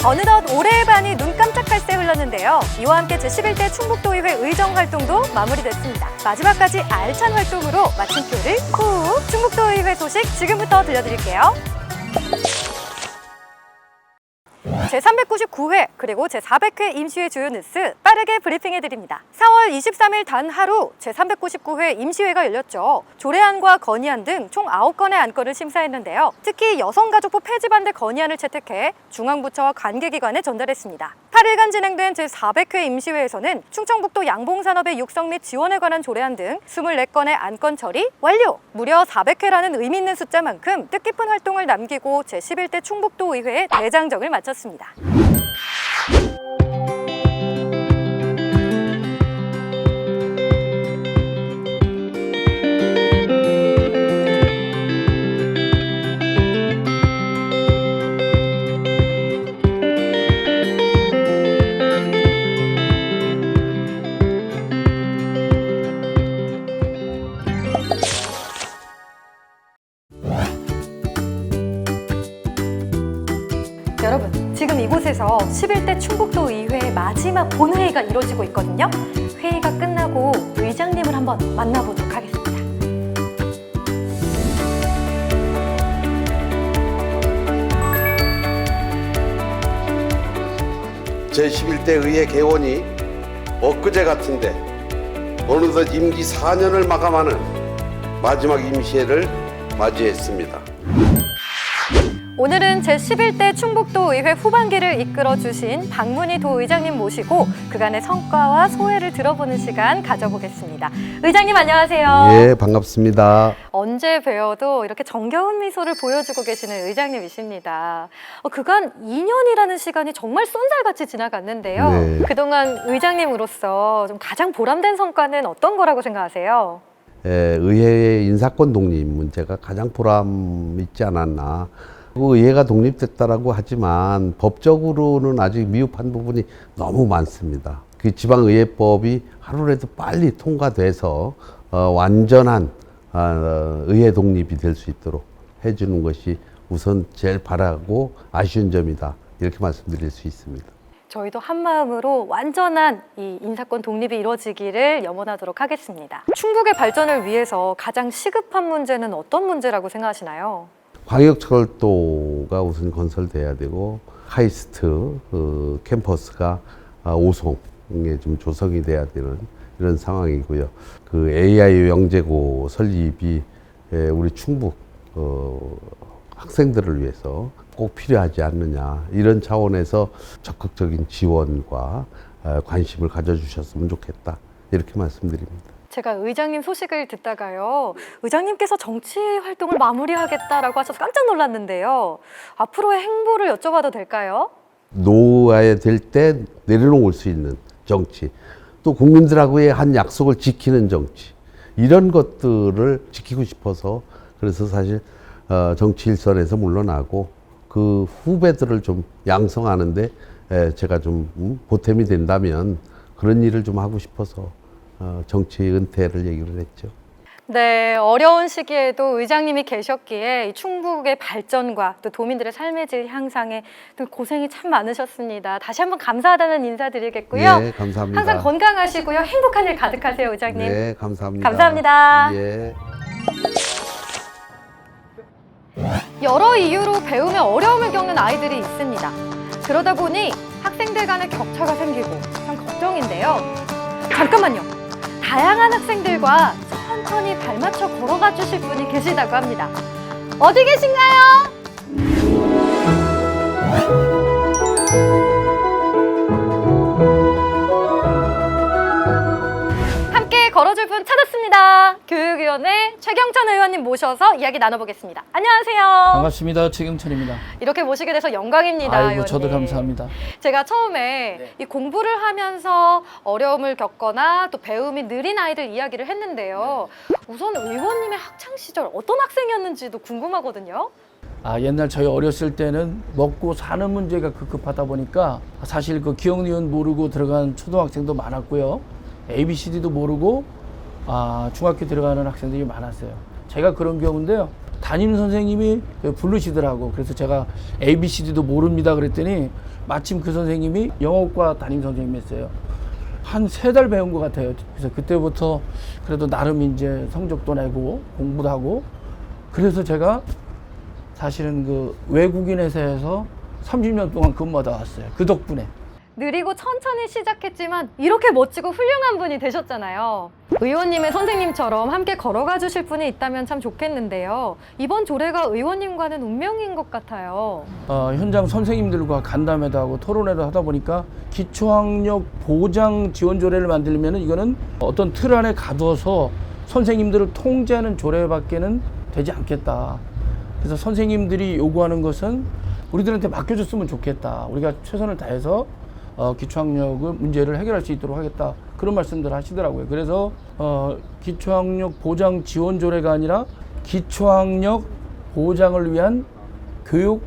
어느덧 올해의 반이 눈 깜짝할 새 흘렀는데요. 이와 함께 제11대 충북도의회 의정 활동도 마무리됐습니다. 마지막까지 알찬 활동으로 마침표를 후 충북도의회 소식 지금부터 들려드릴게요. 제399회 그리고 제400회 임시회 주요 뉴스 빠르게 브리핑해드립니다. 4월 23일 단 하루 제399회 임시회가 열렸죠. 조례안과 건의안 등 총 9건의 안건을 심사했는데요. 특히 여성가족부 폐지 반대 건의안을 채택해 중앙부처와 관계기관에 전달했습니다. 8일간 진행된 제400회 임시회에서는 충청북도 양봉산업의 육성 및 지원에 관한 조례안 등 24건의 안건 처리 완료! 무려 400회라는 의미 있는 숫자만큼 뜻깊은 활동을 남기고 제11대 충북도의회의 대장정을 마쳤습니다. 여러분, 지금 이곳에서 11대 충북도의회의 마지막 본회의가 이루어지고 있거든요. 회의가 끝나고 의장님을 한번 만나보도록 하겠습니다. 제11대 의회 개원이 엊그제 같은데 어느덧 임기 4년을 마감하는 마지막 임시회를 맞이했습니다. 오늘은 제11대 충북도의회 후반기를 이끌어주신 박문희 도의장님 모시고 그간의 성과와 소회를 들어보는 시간 가져보겠습니다. 의장님 안녕하세요. 예, 반갑습니다. 언제 뵈어도 이렇게 정겨운 미소를 보여주고 계시는 의장님이십니다. 그간 2년이라는 시간이 정말 쏜살같이 지나갔는데요. 네. 그동안 의장님으로서 좀 가장 보람된 성과는 어떤 거라고 생각하세요? 의회의 인사권 독립 문제가 가장 보람 있지 않았나. 의회가 독립됐다라고 하지만 법적으로는 아직 미흡한 부분이 너무 많습니다. 그 지방의회법이 하루라도 빨리 통과돼서 완전한 의회 독립이 될 수 있도록 해주는 것이 우선 제일 바라고 아쉬운 점이다. 이렇게 말씀드릴 수 있습니다. 저희도 한마음으로 완전한 이 인사권 독립이 이루어지기를 염원하도록 하겠습니다. 충북의 발전을 위해서 가장 시급한 문제는 어떤 문제라고 생각하시나요? 광역철도가 우선 건설돼야 되고 하이스트 캠퍼스가 5송에 좀 조성이 돼야 되는 이런 상황이고요. 그 AI 영재고 설립이 우리 충북 학생들을 위해서 꼭 필요하지 않느냐 이런 차원에서 적극적인 지원과 관심을 가져주셨으면 좋겠다 이렇게 말씀드립니다. 제가 의장님 소식을 듣다가요. 의장님께서 정치 활동을 마무리하겠다라고 하셔서 깜짝 놀랐는데요. 앞으로의 행보를 여쭤봐도 될까요? 놓아야 될 때 내려놓을 수 있는 정치, 또 국민들하고의 한 약속을 지키는 정치, 이런 것들을 지키고 싶어서 그래서 사실 정치 일선에서 물러나고 그 후배들을 좀 양성하는데 제가 좀 보탬이 된다면 그런 일을 좀 하고 싶어서 정치 은퇴를 얘기를 했죠. 네, 어려운 시기에도 의장님이 계셨기에 이 충북의 발전과 또 도민들의 삶의 질 향상에 또 고생이 참 많으셨습니다. 다시 한번 감사하다는 인사드리겠고요. 네, 감사합니다. 항상 건강하시고요. 행복한 일 가득하세요, 의장님. 네, 감사합니다. 감사합니다. 예. 여러 이유로 배움에 어려움을 겪는 아이들이 있습니다. 그러다 보니 학생들 간의 격차가 생기고 참 걱정인데요. 잠깐만요. 다양한 학생들과 천천히 발맞춰 걸어가 주실 분이 계시다고 합니다. 어디 계신가요? 함께 걸어줄 분 찾았습니다. 교육위원회 최경천 의원님 모셔서 이야기 나눠보겠습니다. 안녕하세요. 반갑습니다. 최경천입니다. 이렇게 모시게 돼서 영광입니다. 아이고, 의원님. 저도 감사합니다. 제가 처음에 이 공부를 하면서 어려움을 겪거나 또 배움이 느린 아이들 이야기를 했는데요. 우선 의원님의 학창 시절 어떤 학생이었는지도 궁금하거든요. 옛날 저희 어렸을 때는 먹고 사는 문제가 급급하다 보니까 사실 그 기억 니은 모르고 들어간 초등학생도 많았고요. ABCD도 모르고 중학교 들어가는 학생들이 많았어요. 제가 그런 경우인데요. 담임 선생님이 부르시더라고. 그래서 제가 ABCD도 모릅니다 그랬더니 마침 그 선생님이 영어과 담임 선생님이었어요. 한 3달 배운 것 같아요. 그래서 그때부터 그래도 나름 이제 성적도 내고 공부도 하고, 그래서 제가 사실은 그 외국인 회사에서 30년 동안 근무하다 왔어요. 그 덕분에. 느리고 천천히 시작했지만 이렇게 멋지고 훌륭한 분이 되셨잖아요. 의원님의 선생님처럼 함께 걸어가 주실 분이 있다면 참 좋겠는데요. 이번 조례가 의원님과는 운명인 것 같아요. 현장 선생님들과 간담회도 하고 토론회도 하다 보니까 기초학력 보장 지원 조례를 만들면 이거는 어떤 틀 안에 가둬서 선생님들을 통제하는 조례밖에는 되지 않겠다. 그래서 선생님들이 요구하는 것은 우리들한테 맡겨줬으면 좋겠다. 우리가 최선을 다해서 기초학력을 문제를 해결할 수 있도록 하겠다. 그런 말씀들 하시더라고요. 그래서 기초학력 보장 지원 조례가 아니라 기초학력 보장을 위한 교육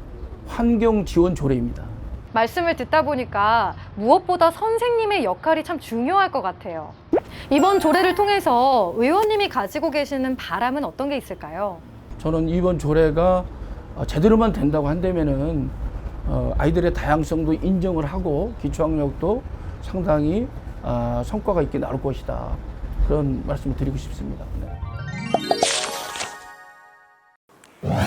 환경 지원 조례입니다. 말씀을 듣다 보니까 무엇보다 선생님의 역할이 참 중요할 것 같아요. 이번 조례를 통해서 의원님이 가지고 계시는 바람은 어떤 게 있을까요? 저는 이번 조례가 제대로만 된다고 한다면은 아이들의 다양성도 인정을 하고 기초학력도 상당히 성과가 있게 나올 것이다. 그런 말씀을 드리고 싶습니다. 네.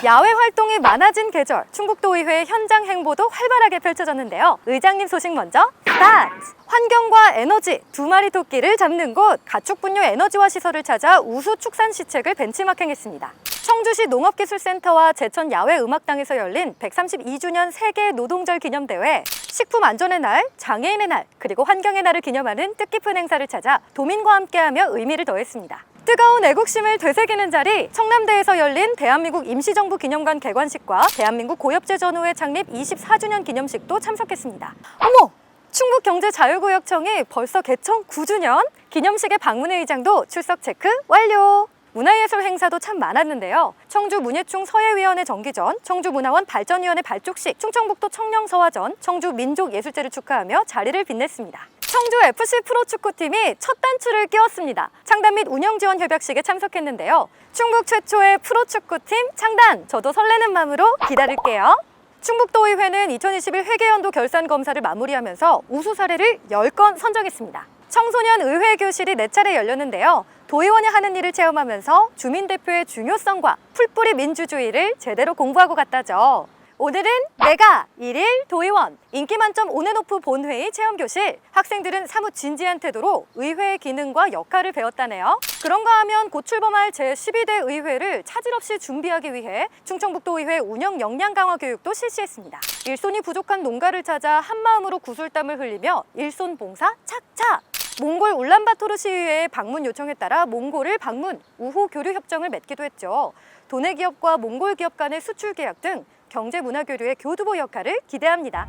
야외 활동이 많아진 계절, 충북도의회 현장 행보도 활발하게 펼쳐졌는데요. 의장님 소식 먼저 스타트! 환경과 에너지, 2마리 토끼를 잡는 곳, 가축분뇨 에너지화 시설을 찾아 우수 축산 시책을 벤치마킹했습니다. 청주시 농업기술센터와 제천 야외음악당에서 열린 132주년 세계 노동절 기념대회, 식품안전의 날, 장애인의 날, 그리고 환경의 날을 기념하는 뜻깊은 행사를 찾아 도민과 함께하며 의미를 더했습니다. 뜨거운 애국심을 되새기는 자리, 청남대에서 열린 대한민국 임시정부 기념관 개관식과 대한민국 고엽제 전후회 창립 24주년 기념식도 참석했습니다. 어머! 충북경제자유구역청이 벌써 개청 9주년? 기념식의 방문회 의장도 출석 체크 완료! 문화예술 행사도 참 많았는데요. 청주 문예충 서예위원회 정기전, 청주문화원 발전위원회 발족식, 충청북도 청령서화전, 청주 민족예술제를 축하하며 자리를 빛냈습니다. 청주 FC 프로축구팀이 첫 단추를 끼웠습니다. 창단 및 운영지원 협약식에 참석했는데요. 충북 최초의 프로축구팀 창단! 저도 설레는 마음으로 기다릴게요. 충북도의회는 2021 회계연도 결산 검사를 마무리하면서 우수 사례를 10건 선정했습니다. 청소년 의회 교실이 4차례 열렸는데요. 도의원이 하는 일을 체험하면서 주민대표의 중요성과 풀뿌리 민주주의를 제대로 공부하고 갔다죠. 오늘은 내가 1일 도의원 인기 만점 온앤오프 본회의 체험교실. 학생들은 사뭇 진지한 태도로 의회의 기능과 역할을 배웠다네요. 그런가 하면 곧 출범할 제12대 의회를 차질 없이 준비하기 위해 충청북도의회 운영 역량 강화 교육도 실시했습니다. 일손이 부족한 농가를 찾아 한마음으로 구슬땀을 흘리며 일손 봉사 착착! 몽골 울란바토르 시의회의 방문 요청에 따라 몽골을 방문, 우호 교류 협정을 맺기도 했죠. 도내 기업과 몽골 기업 간의 수출 계약 등 경제 문화 교류의 교두보 역할을 기대합니다.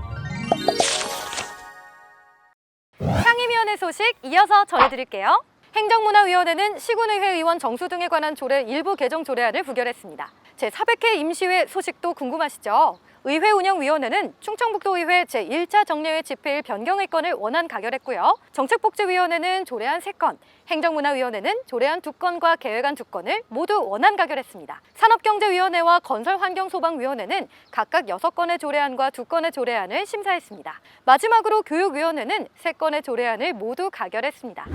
상임위원회 소식 이어서 전해드릴게요. 행정문화위원회는 시군의회 의원 정수 등에 관한 조례 일부 개정 조례안을 부결했습니다. 제400회 임시회 소식도 궁금하시죠? 의회운영위원회는 충청북도의회 제1차 정례회 집회일 변경의 건을 원안 가결했고요. 정책복지위원회는 조례안 3건, 행정문화위원회는 조례안 2건과 계획안 2건을 모두 원안 가결했습니다. 산업경제위원회와 건설환경소방위원회는 각각 6건의 조례안과 2건의 조례안을 심사했습니다. 마지막으로 교육위원회는 3건의 조례안을 모두 가결했습니다.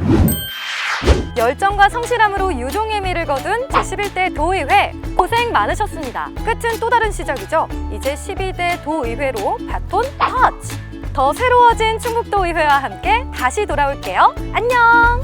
열정과 성실함으로 유종의미를 거둔 제11대 도의회 고생 많으셨습니다. 끝은 또 다른 시작이죠. 이제 12대 도의회로 바톤 터치! 더 새로워진 충북도의회와 함께 다시 돌아올게요. 안녕!